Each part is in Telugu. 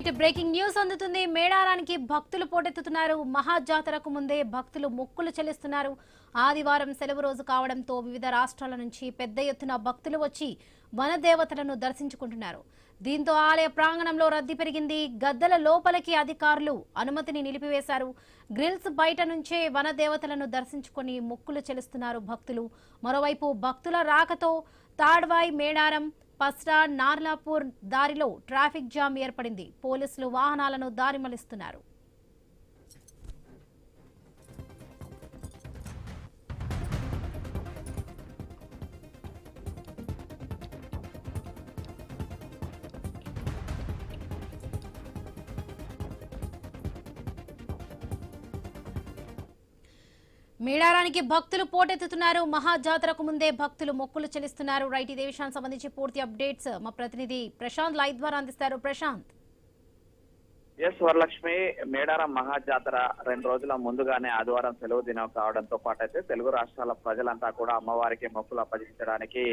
బ్రేకింగ్ న్యూస్ అందుతుంది. మేడారానికి భక్తులు పోటెత్తుతున్నారు. మహాజాతరకు ముందే భక్తులు మొక్కులు చెల్లిస్తున్నారు. ఆదివారం సెలవు రోజు కావడంతో వివిధ రాష్ట్రాల నుంచి పెద్ద ఎత్తున భక్తులు వచ్చి వనదేవతలను దర్శించుకుంటున్నారు. దీంతో ఆలయ ప్రాంగణంలో రద్దీ పెరిగింది. గద్దెల లోపలికి అధికారులు అనుమతిని నిలిపివేశారు. గ్రిల్స్ బయట నుంచే వనదేవతలను దర్శించుకొని మొక్కులు చెల్లిస్తున్నారు భక్తులు. మరోవైపు భక్తుల రాకతో తాడ్వాయి, మేడారం, పస్రా, నార్లాపూర్ దారిలో ట్రాఫిక్ జామ్ ఏర్పడింది. పోలీసులు వాహనాలను దారి మళ్లిస్తున్నారు. మేడారానికి భక్తులు పోటెత్తుతున్నారు. మహాజాతరకు ముందే భక్తులు మొక్కులు చెల్లిస్తున్నారు. రైట్, ఇదే విషయానికి సంబంధించి పూర్తి అప్డేట్స్ మా ప్రతినిధి ప్రశాంత్ లైవ్ ద్వారా అందిస్తారు. ప్రశాంత్. ఎస్ వరలక్ష్మి, మేడారం మహాజాతర 2 రోజుల ముందుగానే ఆదివారం సెలవు దినం కావడంతో పాటు అయితే తెలుగు రాష్ట్రాల ప్రజలంతా కూడా అమ్మవారికి మొక్కులు అప్పగించడానికి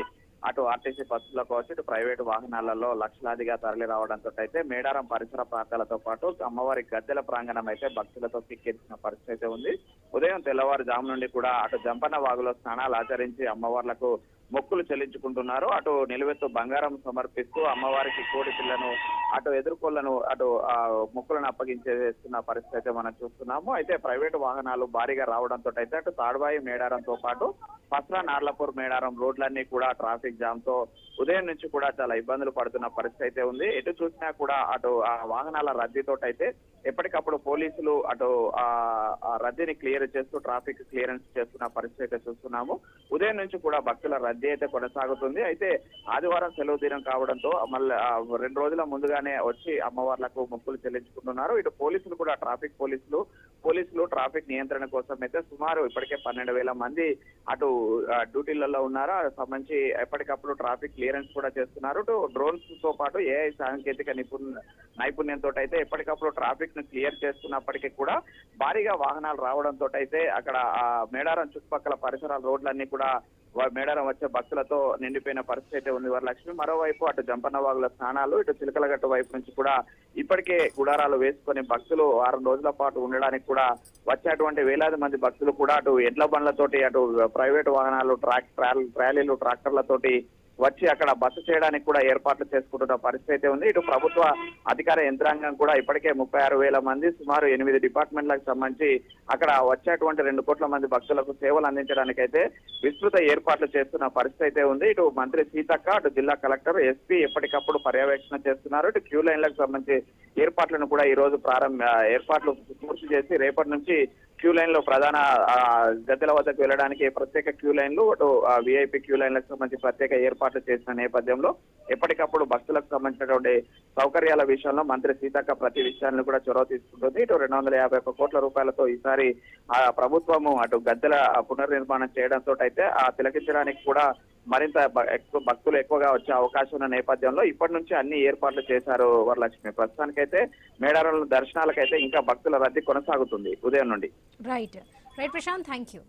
అటు ఆర్టీసీ బస్సులో కావచ్చు, ఇటు ప్రైవేటు వాహనాలలో లక్షలాదిగా తరలి రావడంతో అయితే మేడారం పరిసర ప్రాంతాలతో పాటు అమ్మవారి గద్దెల ప్రాంగణం అయితే భక్తులతో కిక్కిరిసిన పరిస్థితి అయితే ఉంది. ఉదయం తెల్లవారుజాము నుండి కూడా అటు జంపన్న వాగులో స్నానాలు ఆచరించి అమ్మవార్లకు మొక్కులు చెల్లించుకుంటున్నారు. అటు నిలువెత్తు బంగారం సమర్పిస్తూ అమ్మవారికి కోడి పిల్లను, అటు ఎదుర్కొళ్లను, అటు మొక్కులను అప్పగించేస్తున్న పరిస్థితి అయితే మనం చూస్తున్నాము. అయితే ప్రైవేటు వాహనాలు భారీగా రావడంతో అయితే అటు తాడ్వాయి, మేడారంతో పాటు పస్రా, నార్లాపూర్, మేడారం రోడ్లన్నీ కూడా ట్రాఫిక్ జామ్ తో ఉదయం నుంచి కూడా చాలా ఇబ్బందులు పడుతున్న పరిస్థితి అయితే ఉంది. ఎటు చూసినా కూడా అటు ఆ వాహనాల రద్దీతో అయితే ఎప్పటికప్పుడు పోలీసులు అటు ఆ రద్దీని క్లియర్ చేస్తూ ట్రాఫిక్ క్లియరెన్స్ చేస్తున్న పరిస్థితి అయితే చూస్తున్నాము. ఉదయం నుంచి కూడా భక్తుల రద్దీ అయితే కొనసాగుతుంది. అయితే ఆదివారం సెలవు దినం కావడంతో మళ్ళీ 2 రోజుల ముందుగానే వచ్చి అమ్మవార్లకు మొక్కులు చెల్లించుకుంటున్నారు. ఇటు పోలీసులు కూడా పోలీసులు ట్రాఫిక్ నియంత్రణ కోసం అయితే సుమారు ఇప్పటికే 12,000 మంది అటు డ్యూటీలలో ఉన్నారు. సంబంధించి ఎప్పటికప్పుడు ట్రాఫిక్ క్లియరెన్స్ కూడా చేస్తున్నారు. ఇటు డ్రోన్స్ తో పాటు ఏఐ సాంకేతిక నైపుణ్యంతో అయితే ఎప్పటికప్పుడు ట్రాఫిక్ ను క్లియర్ చేస్తున్నప్పటికీ కూడా భారీగా వాహనాలు రావడంతో అయితే అక్కడ మేడారం చుట్టుపక్కల పరిసరాల రోడ్లన్నీ కూడా మేడారం వచ్చే భక్తులతో నిండిపోయిన పరిస్థితి అయితే ఉంది వరలక్ష్మి. మరోవైపు అటు జంపన్న వాగుల స్నానాలు, ఇటు చిలకలగట్టు వైపు నుంచి కూడా ఇప్పటికే గుడారాలు వేసుకొని భక్తులు 6 రోజుల పాటు ఉండడానికి కూడా వచ్చేటువంటి వేలాది మంది భక్తులు కూడా అటు ఎడ్ల బండ్లతోటి, అటు ప్రైవేటు వాహనాలు, ట్రాలీలు, ట్రాక్టర్లతోటి వచ్చి అక్కడ బస చేయడానికి కూడా ఏర్పాట్లు చేసుకుంటున్న పరిస్థితి అయితే ఉంది. ఇటు ప్రభుత్వ అధికార యంత్రాంగం కూడా ఇప్పటికే 36,000 మంది, సుమారు 8 డిపార్ట్మెంట్లకు సంబంధించి అక్కడ వచ్చేటువంటి 2 కోట్ల మంది భక్తులకు సేవలు అందించడానికి అయితే విస్తృత ఏర్పాట్లు చేస్తున్న పరిస్థితి అయితే ఉంది. ఇటు మంత్రి సీతక్క, అటు జిల్లా కలెక్టర్, ఎస్పీ ఎప్పటికప్పుడు పర్యవేక్షణ చేస్తున్నారు. ఇటు క్యూ లైన్లకు సంబంధించి ఏర్పాట్లను కూడా ఈ రోజు ఏర్పాట్లు పూర్తి చేసి రేపటి నుంచి క్యూ లైన్ లో ప్రధాన గద్దెల వద్దకు వెళ్ళడానికి ప్రత్యేక క్యూ లైన్లు, అటు విఐపి క్యూ లైన్లకు సంబంధించి ప్రత్యేక ఏర్పాట్లు చేసిన నేపథ్యంలో ఎప్పటికప్పుడు భక్తులకు సంబంధించినటువంటి సౌకర్యాల విషయంలో మంత్రి సీతక్క ప్రతి విషయాన్ని కూడా చొరవ తీసుకుంటుంది. ఇటు 251 కోట్ల రూపాయలతో ఈసారి ప్రభుత్వము అటు గద్దెల పునర్నిర్మాణం చేయడంతో అయితే తిలకించడానికి కూడా మరింత భక్తులు ఎక్కువగా వచ్చే అవకాశం ఉన్న నేపథ్యంలో ఇప్పటి నుంచి అన్ని ఏర్పాట్లు చేశారు వరలక్ష్మి. ప్రస్తుతానికైతే మేడారం దర్శనాలకైతే ఇంకా భక్తుల రద్దీ కొనసాగుతుంది ఉదయం నుండి. Right Prashant, thank you.